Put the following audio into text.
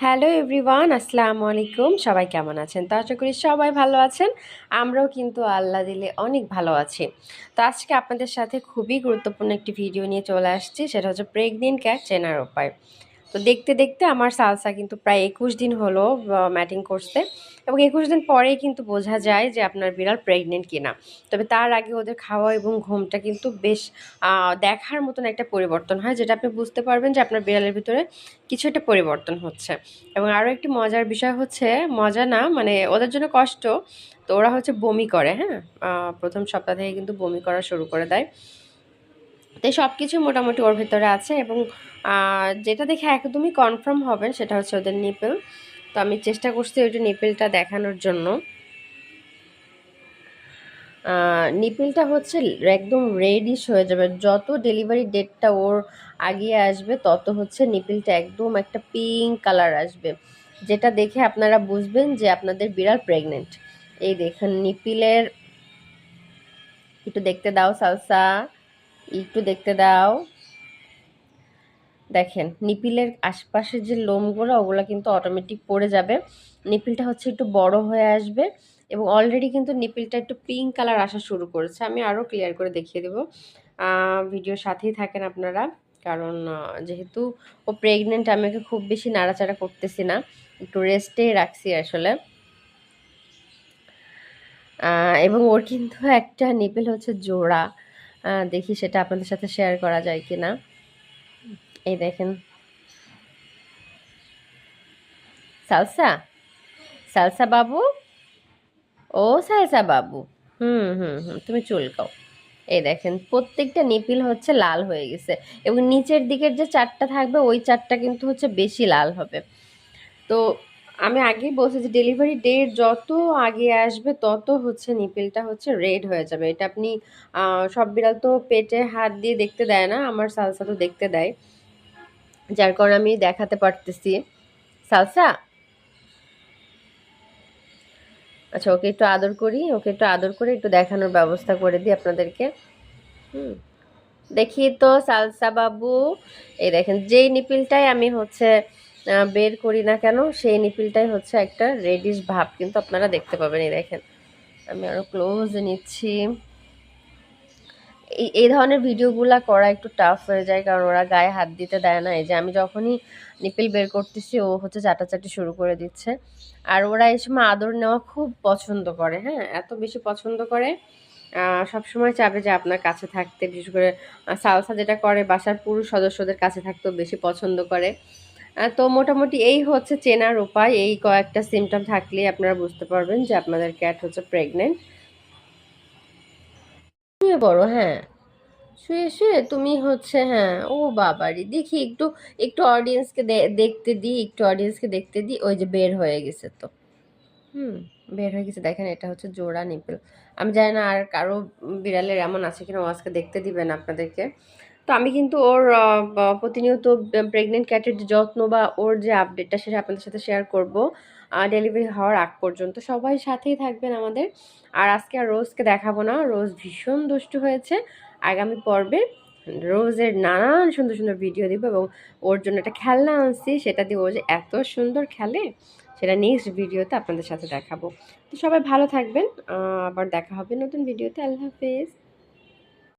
Hello everyone, আসসালামু আলাইকুম। সবাই কেমন আছেন? তো আশা করি সবাই ভালো আছেন। আমরাও কিন্তু আল্লাহ দিলে অনেক ভালো আছি। তো আজকে আপনাদের সাথে খুবই গুরুত্বপূর্ণ একটি ভিডিও নিয়ে চলে আসছি, সেটা হচ্ছে প্রেগনেন্ট ক্যাট চেনার উপায়। তো দেখতে দেখতে আমার সালসা কিন্তু প্রায় ২১ দিন হলো ম্যাটিং করতে, এবং ২১ দিন পরেই কিন্তু বোঝা যায় যে আপনার বিড়াল প্রেগনেন্ট কিনা। তবে তার আগে ওদের খাওয়া এবং ঘুমটা কিন্তু বেশ দেখার মতন একটা পরিবর্তন হয়, যেটা আপনি বুঝতে পারবেন যে আপনার বিড়ালের ভিতরে কিছু একটা পরিবর্তন হচ্ছে। এবং আরও একটি মজার বিষয় হচ্ছে, মজা না মানে ওদের জন্য কষ্ট, তো ওরা হচ্ছে বমি করে। হ্যাঁ, প্রথম সপ্তাহ থেকে কিন্তু বমি করা শুরু করে দেয়। তো সব কিছু মোটামুটি ওর ভেতরে আছে, এবং যেটা দেখে একদমই কনফার্ম হবেন সেটা হচ্ছে ওদের নিপেল। তো আমি চেষ্টা করছি ওইটা নিপেলটা দেখানোর জন্য। নিপেলটা হচ্ছে একদম রেডিশ হয়ে যাবে, যত ডেলিভারি ডেটটা ওর আগিয়ে আসবে তত হচ্ছে নিপেলটা একদম একটা পিঙ্ক কালার আসবে, যেটা দেখে আপনারা বুঝবেন যে আপনাদের বিড়াল প্রেগনেন্ট। এই দেখেন নিপিলের, একটু দেখতে দাও সালসা, একটু দেখতে দাও। দেখেন নিপিলের আশপাশে যে লোমগুলো ওগুলো কিন্তু অটোমেটিক পড়ে যাবে, নিপিলটা হচ্ছে একটু বড় হয়ে আসবে, এবং অলরেডি কিন্তু নিপিলটা একটু পিঙ্ক কালার আসা শুরু করেছে। আমি আরও ক্লিয়ার করে দেখিয়ে দেবো, ভিডিওর সাথেই থাকেন আপনারা। কারণ যেহেতু ও প্রেগনেন্ট, আমি ওকে খুব বেশি নাড়াচাড়া করতেছি না, একটু রেস্টেই রাখছি আসলে। এবং ওর কিন্তু একটা নিপেল হচ্ছে জোড়া, দেখি সেটা আপনাদের সাথে শেয়ার করা যায় কিনা। এই দেখেন সালসা, সালসা বাবু, ও সালসা বাবু, হুম হুম হুম, তুমি চুলকাও। এই দেখেন প্রত্যেকটা নিপিল হচ্ছে লাল হয়ে গেছে, এবং নিচের দিকের যে চারটা থাকবে ওই চারটা কিন্তু হচ্ছে বেশি লাল হবে। তো আমি আগেই বলছি যে ডেলিভারি ডেট যত আগে আসবে তত হচ্ছে নিপিলটা হচ্ছে রেড হয়ে যাবে। এটা আপনি সব বিড়াল তো পেটে হাত দিয়ে দেখতে দেয় না, আমার সালসা তো দেখতে দেয়, যার কারণে আমি দেখাতে পারতেছি। সালসা, আচ্ছা ওকে একটু আদর করি, ওকে একটু আদর করে একটু দেখানোর ব্যবস্থা করে দিই আপনাদেরকে। হুম, দেখি তো সালসা বাবু। এই দেখেন যেই নিপিলটাই আমি হচ্ছে বের করি না কেন, সেই নিপিলটাই হচ্ছে একটা রেডিশ ভাব কিন্তু আপনারা দেখতে পাবেন। এই দেখেন আমি আরো ক্লোজ নিচ্ছি। এই ধরনের ভিডিওগুলা করা একটু টাফ হয়ে যায়, কারণ ওরা গায়ে হাত দিতে দেয় না। এই যে আমি যখনই নিপিল বের করতেছি ও হচ্ছে চাটাচাটি শুরু করে দিচ্ছে। আর ওরা এই সময় আদর নেওয়া খুব পছন্দ করে, হ্যাঁ এত বেশি পছন্দ করে, সবসময় চাবে যে আপনার কাছে থাকতে। বিশেষ করে সালসা যেটা করে, বাসার পুরুষ সদস্যদের কাছে থাকতেও বেশি পছন্দ করে। তো মোটামুটি এই হচ্ছে চেনার উপায়। এই কয়েকটা সিমটম থাকলেই আপনারা বুঝতে পারবেন যে আপনাদের ক্যাট হচ্ছে প্রেগনেন্ট। শুয়ে পড়ো, হ্যাঁ শুয়ে শুয়ে তুমি হচ্ছে, হ্যাঁ ও বাবারি, দেখি একটু, একটু অডিয়েন্সকে দেখতে দিই, একটু অডিয়েন্সকে দেখতে দিই। ওই যে বের হয়ে গেছে তো, হুম, বের হয়ে গেছে। দেখেন এটা হচ্ছে জোড়া নিপেল। আমি জানি না আর কারো বিড়ালের এমন আছে কিনা, ও আজকে দেখতে দিবেন আপনাদেরকে। তো আমি কিন্তু ওর প্রতিনিয়ত প্রেগনেন্ট ক্যাটের যে যত্ন বা ওর যে আপডেটটা সেটা আপনাদের সাথে শেয়ার করব ডেলিভারি হওয়ার আগ পর্যন্ত। সবাই সাথেই থাকবেন আমাদের। আর আজকে আর রোজকে দেখাবো না, রোজ ভীষণ দুষ্টু হয়েছে। আগামী পর্বে রোজের নানান সুন্দর সুন্দর ভিডিও দিব, এবং ওর জন্য একটা খেলনা আনছি, সেটা দিয়ে ও যে এত সুন্দর খেলে সেটা নেক্সট ভিডিওতে আপনাদের সাথে দেখাবো। তো সবাই ভালো থাকবেন, আবার দেখা হবে নতুন ভিডিওতে। আল্লাহ হাফেজ।